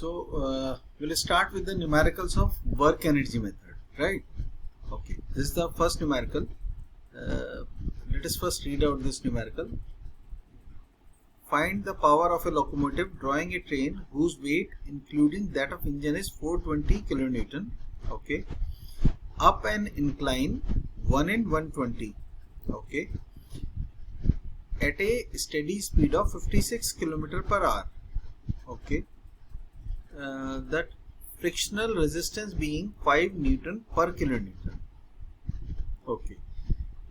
We'll start with the numericals of work energy method, right? Okay, this is the first numerical. Let us first read out this numerical. Find the power of a locomotive drawing a train whose weight including that of engine is 420 kilonewton. Okay, up an incline 1 in 120. Okay, at a steady speed of 56 km per hour. Okay, that frictional resistance being 5 Newton per kilonewton. Okay,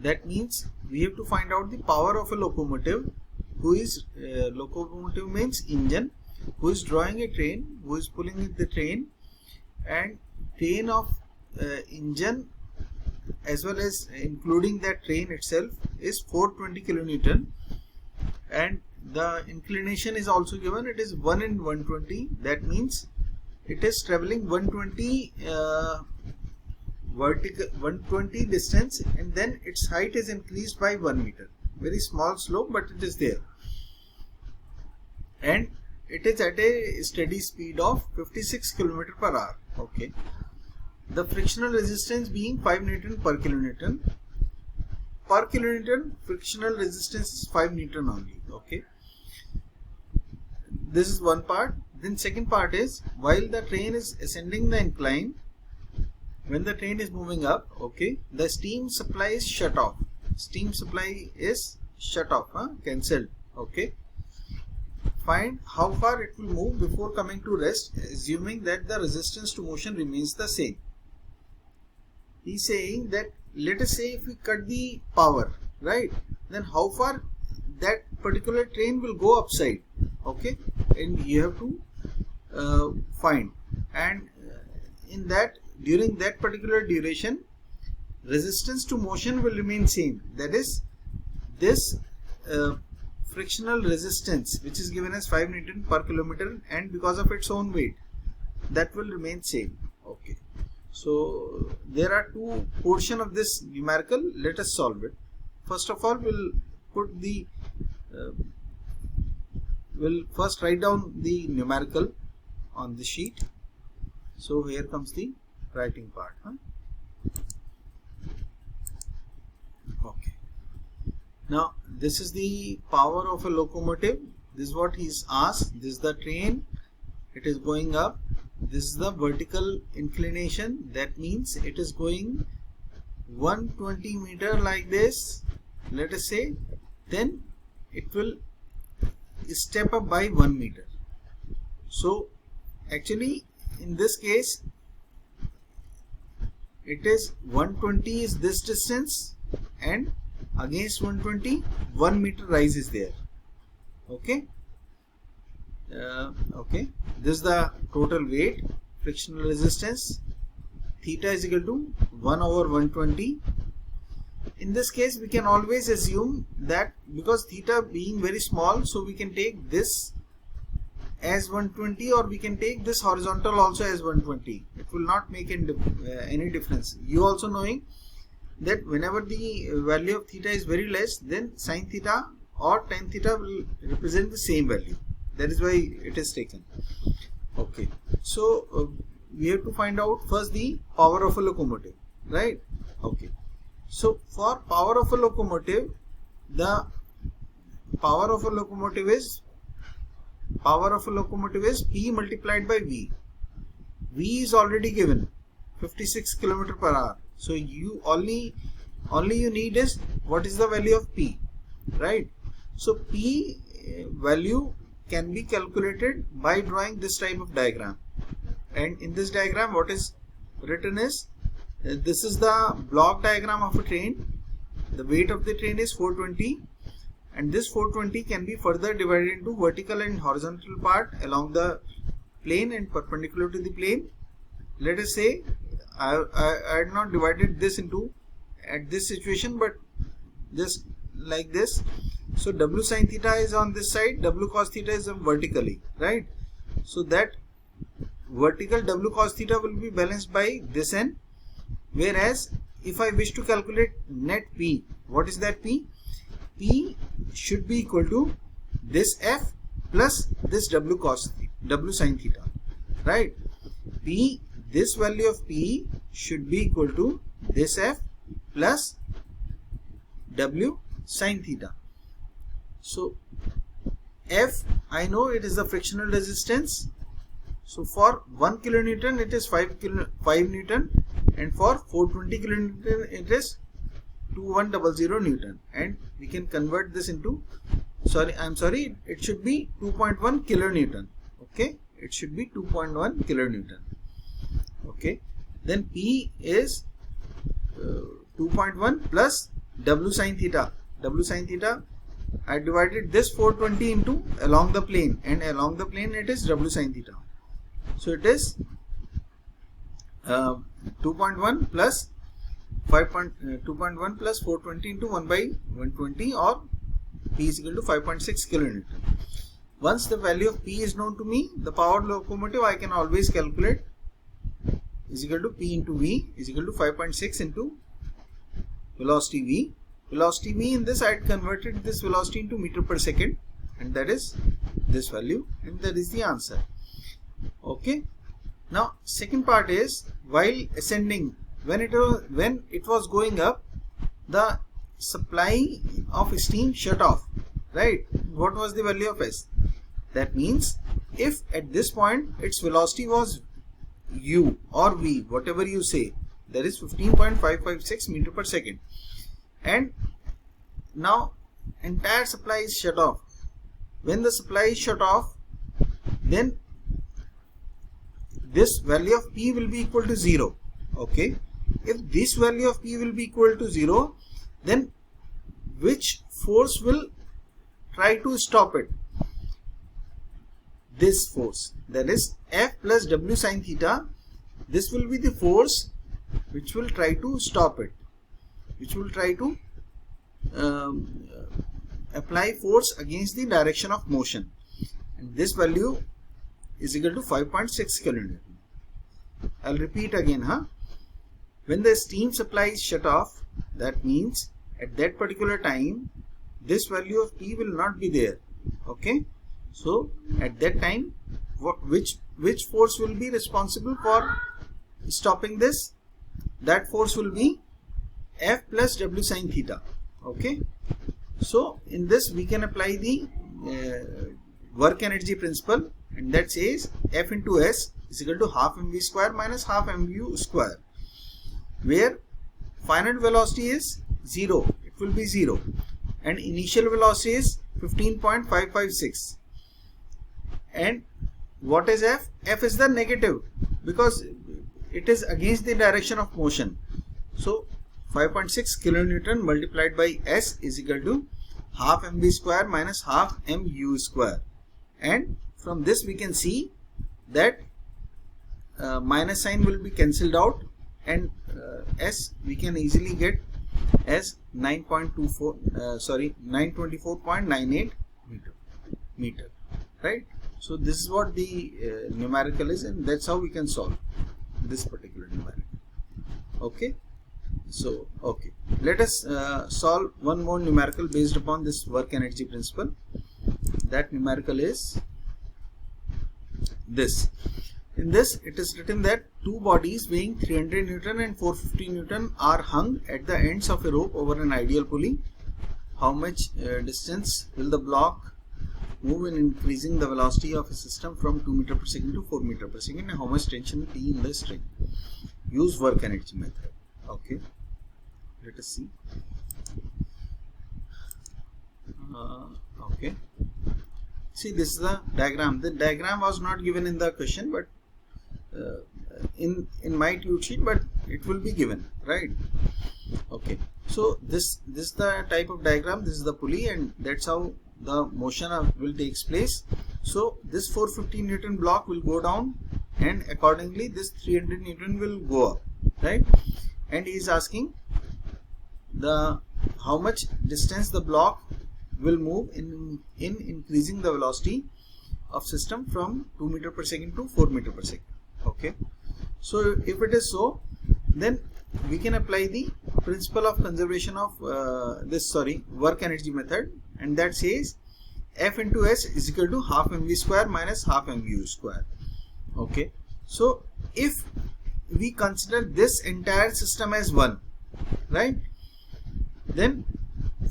that means we have to find out the power of a locomotive who is locomotive means engine, who is drawing a train, who is pulling the train, and train of engine as well as including that train itself is 420 kilonewton, and the inclination is also given, it is 1 in 120. That means it is traveling 120 vertical 120 distance, and then its height is increased by 1 meter. Very small slope, but it is there, and it is at a steady speed of 56 km per hour. Okay, the frictional resistance being 5 Newton per kilonewton. Per kilonewton frictional resistance is 5 Newton only. Okay, this is one part. Then second part is, while the train is ascending the incline, when the train is moving up, okay, the steam supply is shut off. Steam supply is shut off, cancelled. Okay, find how far it will move before coming to rest, assuming that the resistance to motion remains the same. He is saying that, let us say if we cut the power, right, then how far that particular train will go upside. Okay, and you have to find, and in that, during that particular duration, resistance to motion will remain same. That is, this frictional resistance, which is given as 5 Newton per kilometer, and because of its own weight, that will remain same. Okay, so there are two portions of this numerical. Let us solve it. First of all, we'll put the we'll first write down the numerical on the sheet. So here comes the writing part. Okay, now this is the power of a locomotive. This is what he's asked. This is the train, it is going up. This is the vertical inclination. That means it is going 120 meter like this, let us say. Then it will step up by 1 meter. So actually in this case, it is 120 is this distance, and against 120 1 meter rise is there. Okay, okay, this is the total weight. Frictional resistance theta is equal to 1 over 120. In this case we can always assume that, because theta being very small, so we can take this as 120, or we can take this horizontal also as 120. It will not make any difference. You also knowing that whenever the value of theta is very less, then sin theta or tan theta will represent the same value. That is why it is taken. Okay, so we have to find out first the power of a locomotive, right? Okay, so for power of a locomotive, the power of a locomotive is P multiplied by V. V is already given 56 km per hour. So you only you need is what is the value of P, right? So P value can be calculated by drawing this type of diagram. And in this diagram, what is written is, this is the block diagram of a train. The weight of the train is 420, and this 420 can be further divided into vertical and horizontal part along the plane and perpendicular to the plane. Let us say I had not divided this into at this situation, but just like this. So W sin theta is on this side, W cos theta is vertically, right? So that vertical W cos theta will be balanced by this end. Whereas if I wish to calculate net P, what is that P? P should be equal to this F plus this W sin theta. right? P, this value of P should be equal to this F plus W sin theta. So F, I know it is the frictional resistance. So for 1 kilonewton it is 5 Newton, and for 420 kilonewton it is 2100 Newton, and we can convert this into, it should be 2.1 kilonewton. Okay, it should be 2.1 kilonewton. Okay, then P is 2.1 plus W sin theta. W sin theta, I divided this 420 into along the plane, and along the plane it is W sin theta. So it is 2.1 plus 2.1 plus 420 into 1 by 120, or P is equal to 5.6 kilonewton. Once the value of P is known to me, the power locomotive I can always calculate is equal to P into V is equal to 5.6 into velocity V. Velocity V, in this I had converted this velocity into meter per second, and that is this value, and that is the answer. Okay. Now second part is, while ascending, when it was going up, the supply of steam shut off, right? What was the value of S? That means if at this point its velocity was U or V, whatever you say, that is 15.556 meter per second, and now entire supply is shut off. When the supply is shut off, then this value of P will be equal to 0. Okay, if this value of P will be equal to 0, then which force will try to stop it? This force, that is F plus W sin theta. This will be the force which will try to stop it, which will try to apply force against the direction of motion, and this value is equal to 5.6 kilonewton. I'll repeat again. When the steam supply is shut off, that means at that particular time this value of P will not be there. Okay, so at that time, which force will be responsible for stopping this? That force will be F plus W sin theta. Okay, so in this we can apply the work energy principle, and that says F into S is equal to half mv square minus half mu square, where final velocity is 0, it will be 0, and initial velocity is 15.556. And what is F? F is the negative, because it is against the direction of motion. So 5.6 kilonewton multiplied by S is equal to half mv square minus half mu square, and from this we can see that minus sign will be cancelled out, and S we can easily get as 924.98 meter, right? So this is what the numerical is, and that's how we can solve this particular numerical. Okay, so okay, let us solve one more numerical based upon this work energy principle. That numerical is this. In this it is written that two bodies weighing 300 Newton and 450 Newton are hung at the ends of a rope over an ideal pulley. How much distance will the block move in increasing the velocity of a system from 2 meter per second to 4 meter per second, and how much tension T in the string? Use work energy method. Okay, let us see. Okay, see, this is the diagram. The diagram was not given in the question, but in my tute sheet, but it will be given, right? Okay, so this is the type of diagram. This is the pulley, and that's how the motion will take place. So this 450 Newton block will go down, and accordingly this 300 Newton will go up, right? And he is asking how much distance the block will move in increasing the velocity of system from 2 meter per second to 4 meter per second. Okay, so if it is so, then we can apply the principle of conservation of work energy method, and that says F into S is equal to half mv square minus half mu square. Okay, So if we consider this entire system as 1, right, then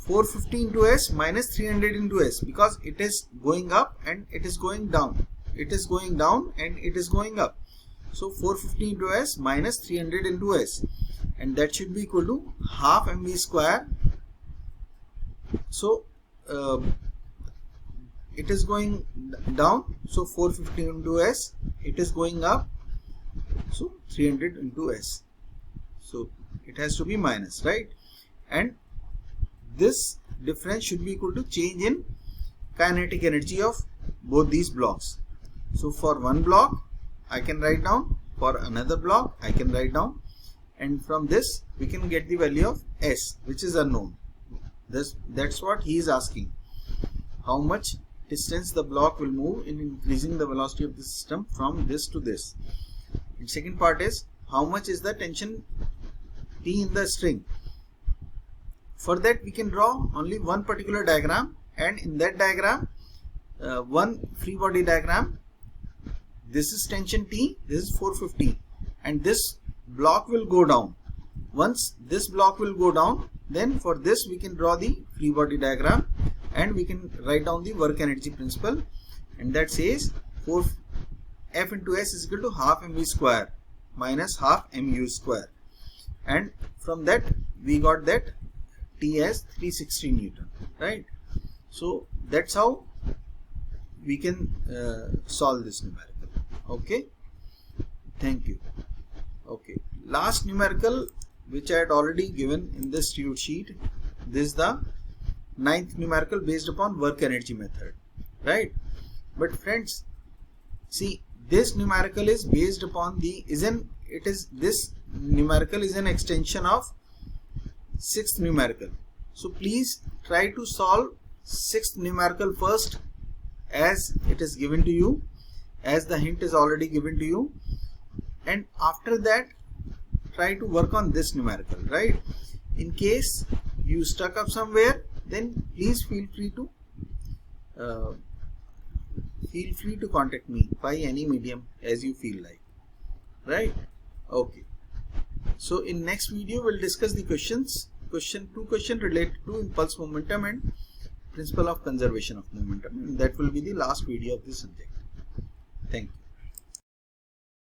450 into S minus 300 into S, because it is going up and it is going down, it is going down and it is going up. So 450 into S minus 300 into S, and that should be equal to half mv square. So it is going down, so 450 into S, it is going up, so 300 into S, so it has to be minus, right? And this difference should be equal to change in kinetic energy of both these blocks. So for one block I can write down, for another block I can write down, and from this we can get the value of S, which is unknown. That's what he is asking, how much distance the block will move in increasing the velocity of the system from this to this. And second part is, how much is the tension T in the string. For that we can draw only one particular diagram, and in that diagram, one free body diagram, this is tension T, this is 450, and this block will go down. Once this block will go down, then for this we can draw the free body diagram and we can write down the work energy principle, and that says F into S is equal to half mv square minus half mu square, and from that we got that T as 360 Newton, right? So that's how we can solve this numerical. Okay, thank you. Okay, last numerical which I had already given in this student sheet, this is the 9th numerical based upon work energy method, right? But friends, see, this numerical is based upon this numerical is an extension of 6th numerical. So please try to solve 6th numerical first, as it is given to you, as the hint is already given to you, and after that try to work on this numerical, right? In case you stuck up somewhere, then please feel free to contact me by any medium as you feel like, right? Okay, so in next video we'll discuss the two questions related to impulse momentum and principle of conservation of momentum, and that will be the last video of this subject. Thank you.